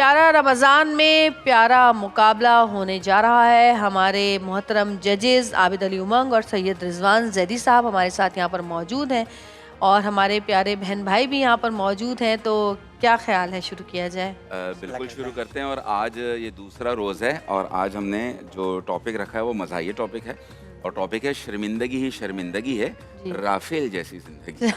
प्यारा रमज़ान में प्यारा मुकाबला होने जा रहा है। हमारे मोहतरम जजेस आबिद अली उमंग और सैयद रिजवान जैदी साहब हमारे साथ यहाँ पर मौजूद हैं और हमारे प्यारे बहन भाई भी यहाँ पर मौजूद हैं। तो क्या ख्याल है, शुरू किया जाए? बिल्कुल शुरू करते हैं। और आज ये दूसरा रोज़ है और आज हमने जो टॉपिक रखा है वो मज़ाहिया टॉपिक है और टॉपिक है शर्मिंदगी ही शर्मिंदगी है, राफेल जैसी जिंदगी।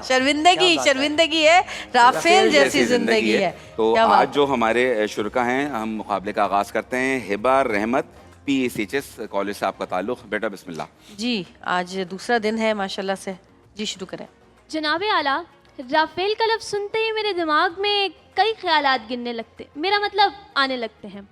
शर्मिंदगी शर्मिंदगी है, राफेल जैसी जिंदगी है। तो आज जो हमारे शुरका हैं, हम मुकाबले का आगाज़ करते हैं। हिबा रहमत PSHS कॉलेज से आपका ताल्लुक़, बेटा बिस्मिल्लाह। जी, आज दूसरा दिन है माशाल्लाह से। जी शुरू करें। जनाब आला, राफेल का लफ्ज़ सुनते ही मेरे दिमाग में कई ख्यालात गिनने लगते, मेरा मतलब आने लगते हैं।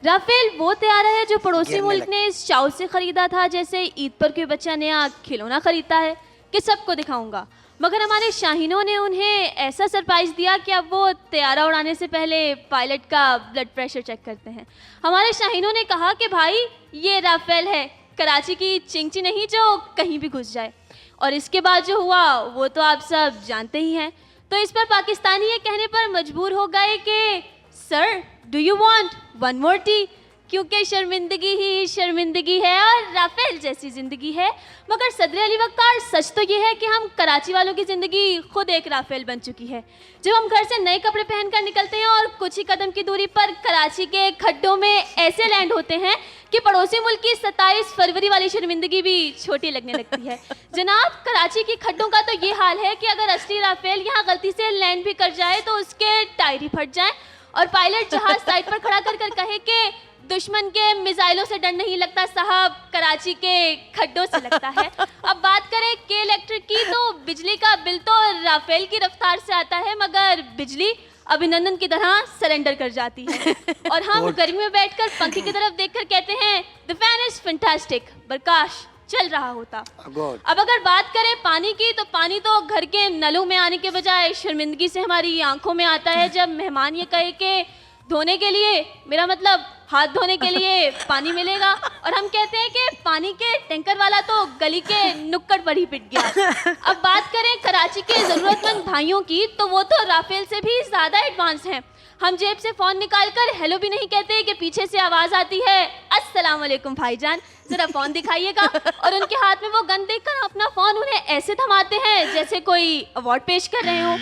राफेल वो तैयारा है जो पड़ोसी मुल्क ने इस चाव से ख़रीदा था जैसे ईद पर कोई बच्चा नया खिलौना ख़रीदता है कि सबको दिखाऊंगा, मगर हमारे शाहीनों ने उन्हें ऐसा सरप्राइज़ दिया कि अब वो तैयारा उड़ाने से पहले पायलट का ब्लड प्रेशर चेक करते हैं। हमारे शाहीनों ने कहा कि भाई ये राफेल है, कराची की चिंची नहीं जो कहीं भी घुस जाए। और इसके बाद जो हुआ वो तो आप सब जानते ही हैं। तो इस पर पाकिस्तानी ये कहने पर मजबूर हो गए कि sir do you want one more tea, क्योंकि शर्मिंदगी ही शर्मिंदगी है और राफेल जैसी ज़िंदगी है। मगर सदर अली वक़ार, सच तो ये है कि हम कराची वालों की ज़िंदगी खुद एक राफेल बन चुकी है। जब हम घर से नए कपड़े पहनकर निकलते हैं और कुछ ही कदम की दूरी पर कराची के खड्डों में ऐसे लैंड होते हैं कि पड़ोसी मुल्क की 27 फरवरी वाली शर्मिंदगी भी छोटी लगने लगती है। जनाब, कराची की खड्डों का तो ये हाल है कि अगर असली राफेल यहाँ गलती से लैंड भी कर जाए तो उसके टायर ही फट जाएँ और पायलट जहाज साइड पर खड़ा कर कहे कि दुश्मन के मिसाइलों से डर नहीं लगता साहब, कराची के खड्डों से लगता है। अब बात करें के इलेक्ट्रिक की, तो बिजली का बिल तो राफेल की रफ्तार से आता है, मगर बिजली अभिनंदन की तरह सरेंडर कर जाती है। और हम गर्मी में बैठकर पंखे की तरफ देखकर कहते हैं द फैन इज फैंटास्टिक, बरकाश चल रहा होता। अब अगर बात करें पानी की, तो पानी तो घर के नलों में आने के बजाय शर्मिंदगी से हमारी आंखों में आता है जब मेहमान ये कहे कि धोने के लिए, मेरा मतलब हाथ धोने के लिए पानी मिलेगा, और हम कहते हैं कि पानी के टैंकर वाला तो गली के नुक्कड़ पर ही पिट गया। अब बात करें कराची के ज़रूरतमंद भाइयों की, तो वो तो राफेल से भी ज़्यादा एडवांस हैं। हम जेब से फ़ोन निकालकर हेलो भी नहीं कहते कि पीछे से आवाज़ आती है अस्सलाम वालेकुम भाईजान, ज़रा फ़ोन दिखाइएगा। और उनके हाथ में वो गन देखकर अपना फ़ोन उन्हें ऐसे थमाते हैं जैसे कोई अवार्ड पेश कर रहे हो।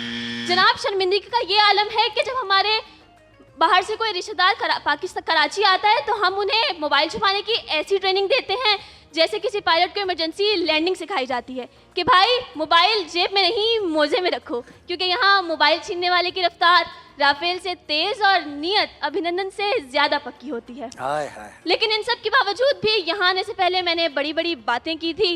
जनाब, शर्मिंदगी का ये आलम है कि जब हमारे बाहर से कोई रिश्तेदार पाकिस्तान कराची आता है तो हम उन्हें मोबाइल छुपाने की ऐसी ट्रेनिंग देते हैं जैसे किसी पायलट को इमरजेंसी लैंडिंग सिखाई जाती है कि भाई मोबाइल जेब में नहीं मोजे में रखो, क्योंकि यहाँ मोबाइल छीनने वाले की रफ्तार राफेल से तेज और नियत अभिनंदन से ज़्यादा पक्की होती है। लेकिन इन सब के बावजूद भी यहाँ आने से पहले मैंने बड़ी बड़ी बातें की थी,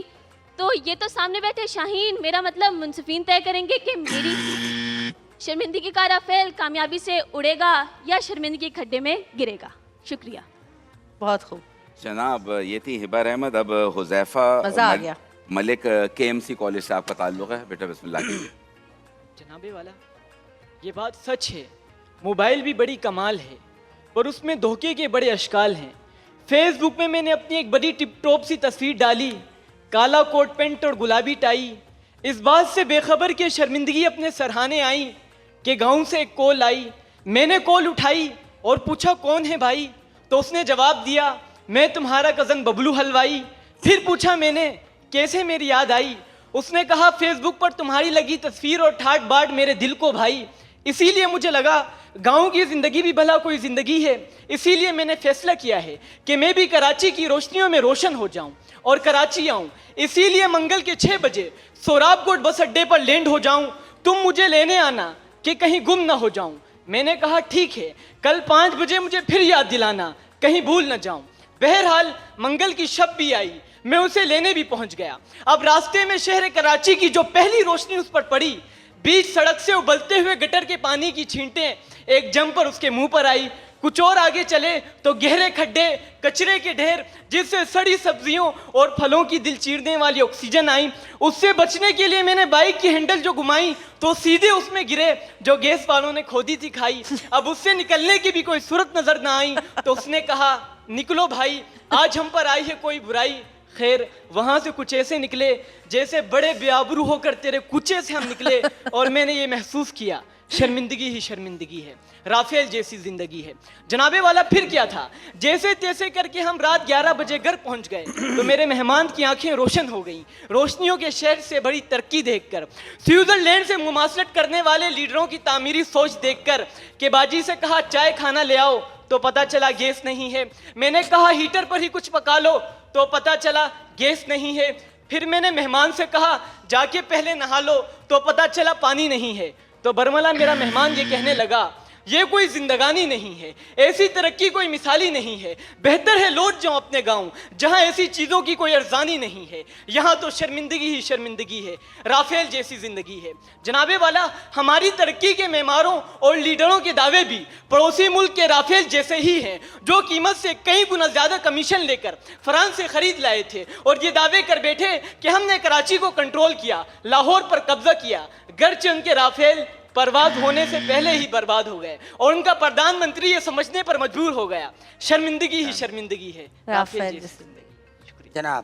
तो ये तो सामने बैठे शाहीन, मेरा मतलब मुंसिफीन तय करेंगे कि मेरी शर्मिंदगी का राफेल कामयाबी से उड़ेगा या शर्मिंदगी खड्डे में गिरेगा। शुक्रिया। बहुत खूब जनाब, ये थी हिबा रहमत। अब हुज़ैफा मज़ा आ गया। मलिक KMC कॉलेज से आपका ताल्लुक़ है, बेटा बिस्मिल्लाह कीजिए। जनाबे वाला, ये बात सच है, मोबाइल भी बड़ी कमाल है पर उसमें धोखे के बड़े अशकाल हैं। फेसबुक में मैंने अपनी एक बड़ी टिप टॉप सी तस्वीर डाली, काला कोट पैंट और गुलाबी टाई। इस बात से बेखबर के शर्मिंदगी अपने सरहाने आई कि गांव से एक कॉल आई। मैंने कॉल उठाई और पूछा कौन है भाई, तो उसने जवाब दिया मैं तुम्हारा कज़न बबलू हलवाई। फिर पूछा मैंने कैसे मेरी याद आई, उसने कहा फेसबुक पर तुम्हारी लगी तस्वीर और ठाट बाट मेरे दिल को भाई। इसीलिए मुझे लगा गांव की ज़िंदगी भी भला कोई ज़िंदगी है, इसीलिए मैंने फैसला किया है कि मैं भी कराची की रोशनियों में रोशन हो जाऊं और कराची आऊं। इसीलिए मंगल के 6 बजे सोराबकोट बस अड्डे पर लैंड हो जाऊं, तुम मुझे लेने आना कि कहीं गुम ना हो जाऊं। मैंने कहा ठीक है, कल 5 बजे मुझे फिर याद दिलाना, कहीं भूल ना जाऊं। बहरहाल मंगल की शब भी आई, मैं उसे लेने भी पहुंच गया। अब रास्ते में शहर कराची की जो पहली रोशनी उस पर पड़ी, बीच सड़क से उबलते हुए गटर के पानी की छींटें एक जंपर उसके मुंह पर आई। कुछ और आगे चले तो गहरे खड्डे, कचरे के ढेर, जिससे सड़ी सब्जियों और फलों की दिल चीरने वाली ऑक्सीजन आई। उससे बचने के लिए मैंने बाइक की हैंडल जो घुमाई तो सीधे उसमें गिरे जो गैस वालों ने खोदी थी खाई। अब उससे निकलने की भी कोई सूरत नजर ना आई तो उसने कहा निकलो भाई, आज हम पर आई है कोई बुराई, खैर वहाँ से कुछ ऐसे निकले जैसे बड़े बेआबरू होकर तेरे कुचे से हम निकले, और मैंने ये महसूस किया शर्मिंदगी ही शर्मिंदगी है, राफेल जैसी जिंदगी है। जनाबे वाला फिर क्या था, जैसे तैसे करके हम रात 11 बजे घर पहुंच गए तो मेरे मेहमान की आंखें रोशन हो गईं रोशनियों के शहर से बड़ी तरक्की देखकर, स्विट्जरलैंड से मुमासलत करने वाले लीडरों की तामीरी सोच देखकर। के बाजी से कहा चाय खाना ले आओ तो पता चला गैस नहीं है। मैंने कहा हीटर पर ही कुछ पका लो तो पता चला गैस नहीं है। फिर मैंने मेहमान से कहा जाके पहले नहा लो तो पता चला पानी नहीं है। तो बरमला मेरा मेहमान ये कहने लगा ये कोई जिंदगानी नहीं है, ऐसी तरक्की कोई मिसाली नहीं है, बेहतर है लौट जाऊं अपने गांव जहां ऐसी चीजों की कोई अर्जानी नहीं है, यहां तो शर्मिंदगी ही शर्मिंदगी है, राफेल जैसी जिंदगी है। जनाबे वाला हमारी तरक्की के मेमारों और लीडरों के दावे भी पड़ोसी मुल्क के राफेल जैसे ही हैं, जो कीमत से कई गुना ज्यादा कमीशन लेकर फ्रांस से खरीद लाए थे और ये दावे कर बैठे कि हमने कराची को कंट्रोल किया, लाहौर पर कब्जा किया। गर्चे उनके राफेल परवाज होने से पहले ही बर्बाद हो गए और उनका प्रधानमंत्री ये समझने पर मजबूर हो गया शर्मिंदगी ही शर्मिंदगी है, राफेल जैसी जिंदगी। शुक्रिया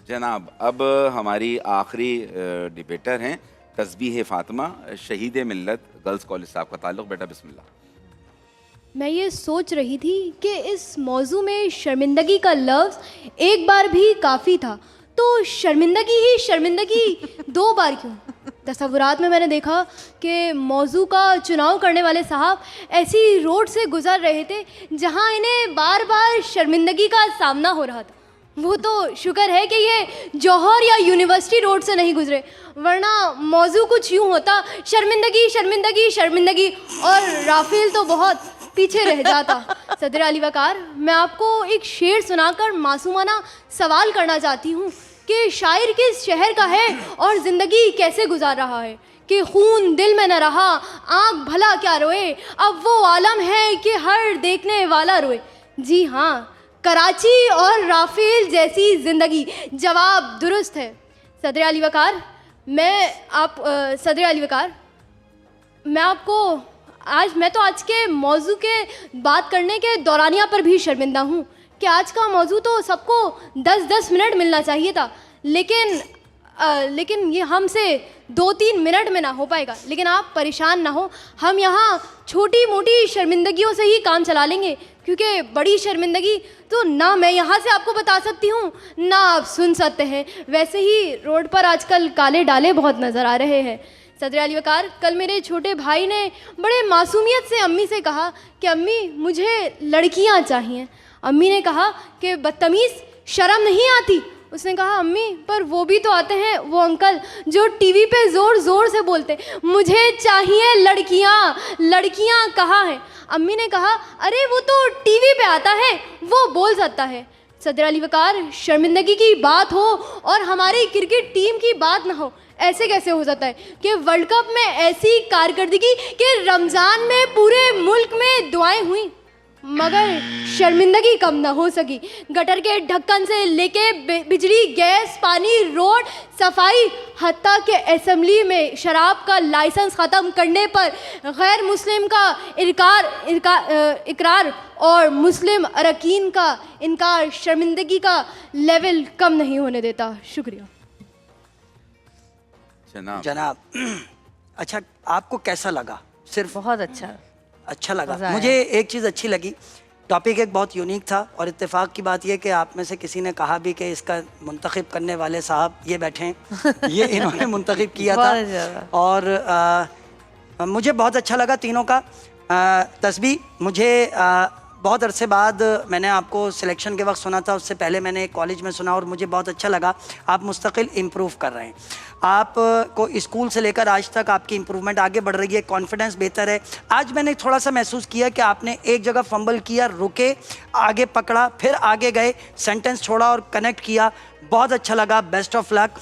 जनाब अब हमारी आखिरी डिबेटर हैं तस्बीह फातिमा, शहीद मिल्लत गर्ल्स कॉलेज साहब का ताल्लुक। बेटा बिस्मिल्लाह। मैं ये सोच रही थी कि इस मौजू में शर्मिंदगी का लफ्ज़ एक बार भी काफ़ी था, तो शर्मिंदगी ही शर्मिंदगी 2 बार क्यों? तसव्वुरात में मैंने देखा कि मौजू का चुनाव करने वाले साहब ऐसी रोड से गुजर रहे थे जहां इन्हें बार बार शर्मिंदगी का सामना हो रहा था। वो तो शुक्र है कि ये जौहर या यूनिवर्सिटी रोड से नहीं गुजरे, वरना मौजू कुछ यूँ होता शर्मिंदगी शर्मिंदगी शर्मिंदगी, और राफेल तो बहुत पीछे रह जाता। सदर अली वकार, मैं आपको एक शेर सुनाकर मासूमाना सवाल करना चाहती हूँ कि शायर किस शहर का है और ज़िंदगी कैसे गुजार रहा है कि खून दिल में न रहा, आँख भला क्या रोए, अब वो आलम है कि हर देखने वाला रोए। जी हाँ, कराची और राफेल जैसी ज़िंदगी। जवाब दुरुस्त है। सदर अली वकार, सदर अली वकार, मैं तो आज के मौजू के बात करने के दौरानिया पर भी शर्मिंदा हूँ कि आज का मौजू तो सबको 10-10 मिनट मिलना चाहिए था, लेकिन ये हमसे 2-3 मिनट में ना हो पाएगा। लेकिन आप परेशान ना हो, हम यहाँ छोटी मोटी शर्मिंदगियों से ही काम चला लेंगे, क्योंकि बड़ी शर्मिंदगी तो ना मैं यहाँ से आपको बता सकती हूँ ना आप सुन सकते हैं। वैसे ही रोड पर आजकल काले डाले बहुत नज़र आ रहे हैं। सदर अली वकार, कल मेरे छोटे भाई ने बड़े मासूमियत से अम्मी से कहा कि अम्मी मुझे लड़कियाँ चाहिए। अम्मी ने कहा कि बदतमीज़, शर्म नहीं आती? उसने कहा अम्मी पर वो भी तो आते हैं वो अंकल जो टीवी पे ज़ोर ज़ोर से बोलते मुझे चाहिए लड़कियाँ, लड़कियाँ कहाँ हैं? अम्मी ने कहा अरे वो तो टीवी पे आता है, वो बोल सकता है। सदर अली वकार, शर्मिंदगी की बात हो और हमारी क्रिकेट टीम की बात ना हो, ऐसे कैसे हो सकता है कि वर्ल्ड कप में ऐसी कारकर्दगी कि रमज़ान में पूरे मुल्क में दुआएं हुई मगर शर्मिंदगी कम ना हो सकी। गटर के ढक्कन से लेके बिजली, गैस, पानी, रोड, सफाई, हत्ता के असेंबली में शराब का लाइसेंस ख़त्म करने पर गैर मुस्लिम का इकरार और मुस्लिम अरकान का इनकार शर्मिंदगी का लेवल कम नहीं होने देता। शुक्रिया जनाब। अच्छा, आपको कैसा लगा? सिर्फ बहुत अच्छा लगा। मुझे एक चीज़ अच्छी लगी, टॉपिक एक बहुत यूनिक था और इत्तेफाक की बात यह कि आप में से किसी ने कहा भी कि इसका मुंतखब करने वाले साहब ये बैठे हैं, ये इन्होंने मुंतखब किया था। और मुझे बहुत अच्छा लगा तीनों का। तस्बीह, मुझे बहुत अरसे बाद मैंने आपको सिलेक्शन के वक्त सुना था, उससे पहले मैंने एक कॉलेज में सुना और मुझे बहुत अच्छा लगा। आप मुस्तकिल इम्प्रूव कर रहे हैं, आपको स्कूल से लेकर आज तक आपकी इम्प्रूवमेंट आगे बढ़ रही है, कॉन्फिडेंस बेहतर है। आज मैंने थोड़ा सा महसूस किया कि आपने एक जगह फंबल किया, रुके, आगे पकड़ा, फिर आगे गए, सेंटेंस छोड़ा और कनेक्ट किया। बहुत अच्छा लगा। Best of luck.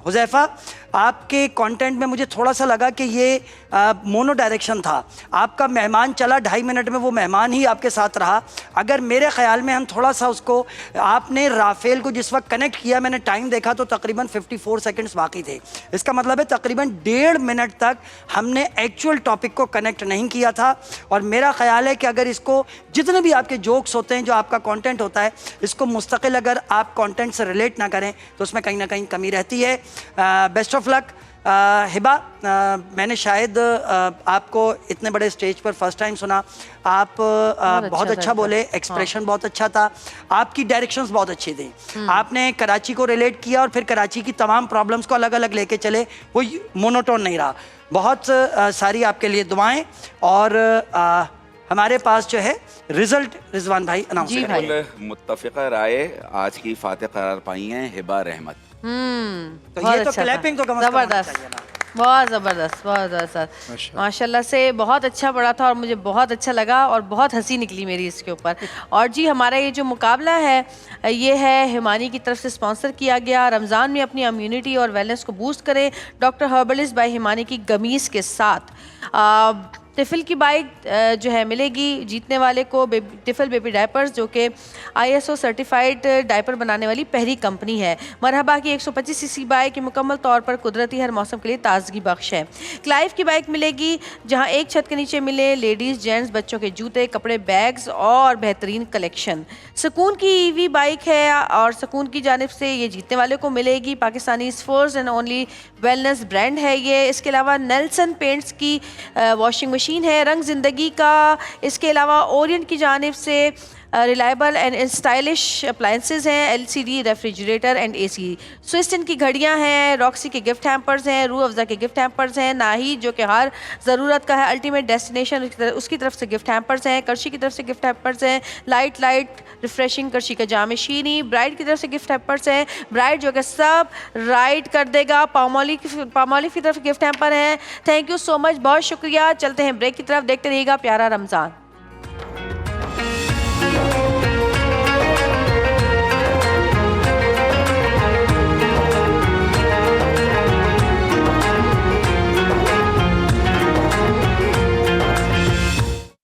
हुज़ैफ़ा, आपके कंटेंट में मुझे थोड़ा सा लगा कि ये मोनो डायरेक्शन था। आपका मेहमान चला, 2.5 मिनट में वो मेहमान ही आपके साथ रहा। अगर मेरे ख्याल में हम थोड़ा सा उसको, आपने राफेल को जिस वक्त कनेक्ट किया, मैंने टाइम देखा तो तकरीबन 54 सेकंड्स बाकी थे। इसका मतलब है तकरीबन 1.5 मिनट तक हमने एक्चुअल टॉपिक को कनेक्ट नहीं किया था। और मेरा ख्याल है कि अगर इसको, जितने भी आपके जोक्स होते हैं, जो आपका कंटेंट होता है, इसको मुस्तकिल अगर आप कंटेंट से रिलेट ना करें तो उसमें कहीं ना कहीं कमी रहती है। Best of luck. हिबा, मैंने शायद आपको इतने बड़े स्टेज पर फर्स्ट टाइम सुना। आप बहुत अच्छा बोले, एक्सप्रेशन बहुत अच्छा था, आपकी डायरेक्शंस बहुत अच्छी थी। आपने कराची को रिलेट किया और फिर कराची की तमाम प्रॉब्लम्स को अलग अलग लेके चले, वो मोनोटोन नहीं रहा। बहुत सारी आपके लिए दुआएं। और हमारे पास जो है रिजल्ट रिजवान भाई अनाउंस करेंगे। मुत्तफ़िक़ा राय आज की फातिह करार पाई हैं हिबा रहमत। तो बहुत ये तो अच्छा था। क्लैपिंग तो कम से कम होनी जबरदस्त, चाहिए ना। बहुत ज़बरदस्त, बहुत ज़बरदस्त। माशाल्लाह से बहुत अच्छा पढ़ा था और मुझे बहुत अच्छा लगा और बहुत हंसी निकली मेरी इसके ऊपर। और जी, हमारा ये जो मुकाबला है ये है हिमानी की तरफ से स्पॉन्सर किया गया। रमज़ान में अपनी इम्यूनिटी और वेलनेस को बूस्ट करें डॉक्टर हर्बलिस्ट बाय हिमानी की गमीज़ के साथ। टिफ़िल की बाइक जो है मिलेगी जीतने वाले को। टिफ़िल बेबी डायपर्स जो कि ISO सर्टिफाइड डायपर बनाने वाली पहली कंपनी है। मरहबा की 125 सीसी बाइक की मुकम्मल तौर पर कुदरती, हर मौसम के लिए ताजगी बख्श है। क्लाइव की बाइक मिलेगी जहां एक छत के नीचे मिले लेडीज़, जेंट्स, बच्चों के जूते, कपड़े, बैग्स और बेहतरीन कलेक्शन। सुकून की EV बाइक है और सुकून की जानिब से ये जीतने वाले को मिलेगी। Pakistani first and only wellness brand है ये। इसके अलावा नेल्सन पेंट्स की वॉशिंग मशीन है, रंग ज़िंदगी का। इसके अलावा ओरिएंट की जानिब से रिलायबल एंड स्टाइलिश अप्लाइंसेज हैं, LCD रेफ्रिजरेटर एंड AC। स्विस्टन की घड़ियां हैं, रॉक्सी के गिफ्ट हैम्पर्स हैं, रूह अफ़ज़ा के गिफ्ट हैम्पर्स हैं, नाही जो कि हर ज़रूरत का है, अल्टीमेट डेस्टिनेशन उसकी तरफ से गिफ्ट हैम्पर्स हैं, करशी की तरफ से गिफ्ट हैम्पर्स हैं, लाइट रिफ्रेशिंग करशी का जाम शीनी, ब्राइड की तरफ से गिफ्ट हैम्पर्स हैं, ब्राइड जो कि सब राइट कर देगा, पामोलिव की तरफ गिफ्ट हैम्पर हैं। थैंक यू सो मच, बहुत शुक्रिया। चलते हैं ब्रेक की तरफ, देखते रहिएगा प्यारा रमज़ान।